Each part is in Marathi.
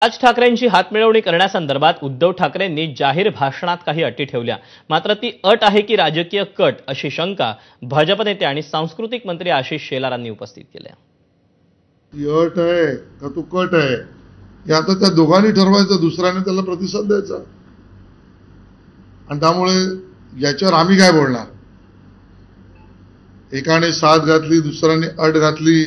राज ठाकरेंची हातमिळवणी करण्यासंदर्भात उद्धव ठाकरेंनी जाहीर भाषणात काही अटी ठेवल्या। मात्र ती अट आहे की राजकीय कट, अशी शंका भाजप नेते आणि सांस्कृतिक मंत्री आशिष शेलारांनी उपस्थित केली। ती अट आहे का तो कट आहे हे आता त्या दोघांनी ठरवायचं, दुसऱ्याने त्याला प्रतिसाद द्यायचा। आणि त्यामुळे याच्यावर आम्ही काय बोलणार? एकाने साथ घातली, दुसऱ्याने अट घातली,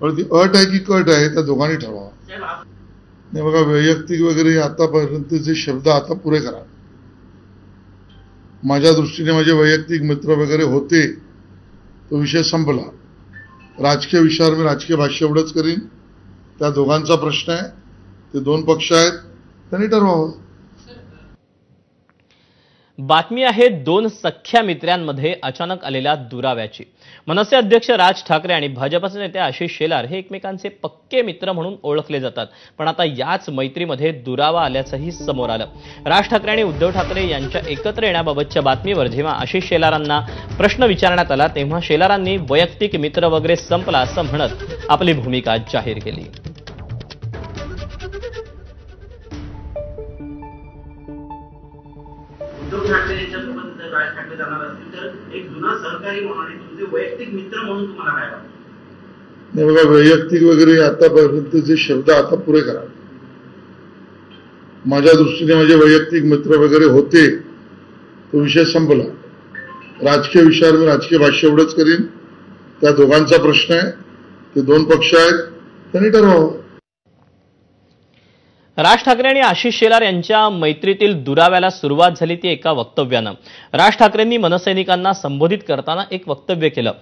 पण ती अट आहे की कट आहे त्या दोघांनी ठरवा। नाही बघा, वैयक्तिक वगैरे आतापर्यंतचे शब्द आता पुरे करा। माझ्या दृष्टीने माझे वैयक्तिक मित्र वगैरे होते, तो विषय संपला। राजकीय विषयावर मी राजकीय भाष्य एवढंच करीन। त्या दोघांचा प्रश्न आहे, ते दोन पक्ष आहेत, त्यांनी ठरवावं। बातमी आहे दोन सख्या मित्रांमध्ये अचानक आलेल्या दुराव्याची। मनसे अध्यक्ष राज ठाकरे आणि भाजपचे नेते आशिष शेलार हे एकमेकांचे पक्के मित्र म्हणून ओळखले जातात, पण आता याच मैत्रीमध्ये दुरावा आल्याचंही समोर आलं। राज ठाकरे आणि उद्धव ठाकरे यांच्या एकत्र येण्याबाबतच्या बातमीवर जेव्हा आशिष शेलारांना प्रश्न विचारण्यात आला, तेव्हा शेलारांनी वैयक्तिक मित्र वगैरे संपला असं म्हणत आपली भूमिका जाहीर केली। उद्धव ठाकरे यांच्यासोबत जर राज ठाकरे जाणार असतील तर एक जुना सहकारी म्हणून आणि तुमचे वैयक्तिक मित्र म्हणून तुम्हाला काय वाटतं? नाही बघा, वैयक्तिक वगैरे आतापर्यंतचे शब्द आता पुरे करा। माझ्या दृष्टीने माझे वैयक्तिक मित्र वगैरे होते, तो विषय संपला। राजकीय विषयावर मी राजकीय भाष्य एवढंच करीन। त्या दोघांचा प्रश्न आहे, ते दोन पक्ष आहेत, त्यांनी ठरवावं। राज ठाकरे आणि आशिष शेलार यांच्या मैत्रीतील दुराव्याला सुरुवात झाली ती एका वक्तव्यानं। राज ठाकरेंनी मनसैनिकांना संबोधित करताना एक वक्तव्य केलं।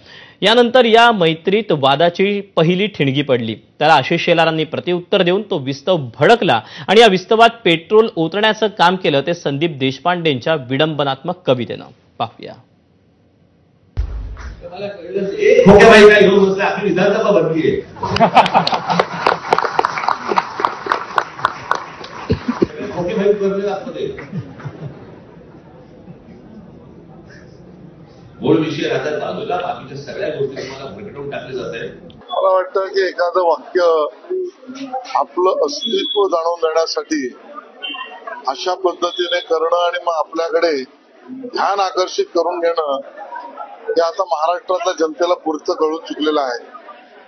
यानंतर या मैत्रीत वादाची पहिली ठिणगी पडली। त्याला आशिष शेलारांनी प्रत्युत्तर देऊन तो विस्तव भडकला आणि या विस्तवात पेट्रोल ओतण्याचं काम केलं ते संदीप देशपांडेंच्या विडंबनात्मक कवितेनं। पाहूया। मूळ विषय राज्यात बाजूला, बाकीच्या सगळ्या गोष्टी तुम्हाला भरकटवून टाकले जात आहे। मला वाटतं की एखादं वाक्य आपलं अस्तित्व जाणून देण्यासाठी अशा पद्धतीने करणं आणि मग आपल्याकडे ध्यान आकर्षित करून घेणं, हे आता महाराष्ट्रातल्या जनतेला पुरतं कळून चुकलेलं आहे।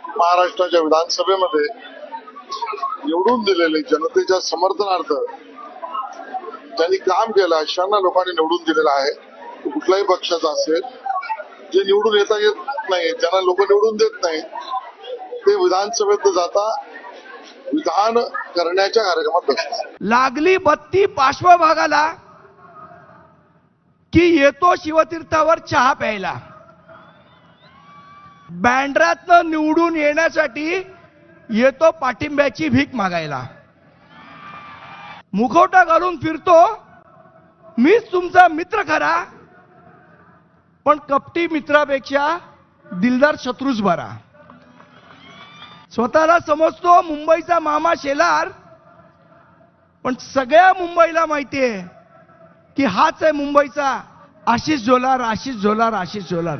महाराष्ट्राच्या विधानसभेमध्ये निवडून दिलेले, जनतेच्या समर्थनार्थ त्यांनी काम केलं, अशांना लोकांनी निवडून दिलेलं आहे। कुठल्याही पक्षाचा असेल, जे निवडून येता येत नाही, ज्यांना लोक निवडून देत नाही, ते विधानसभेत जाता विधान करण्याच्या कार्यक्रमात बसतात। लागली बत्ती पार्श्वभागाला की येतो शिवतीर्थावर चहा प्यायला। बँड्रातनं निवडून येण्यासाठी येतो पाठिंब्याची भीक मागायला। मुखवटा घालून फिरतो मीच तुमचा मित्र खरा, पण कपटी मित्रापेक्षा दिलदार शत्रूच बरा। स्वतःला समजतो मुंबईचा मामा शेलार, पण सगळ्या मुंबईला माहितीये की हाच आहे मुंबईचा आशिष जोलार, आशिष जोलार, आशिष जोलार।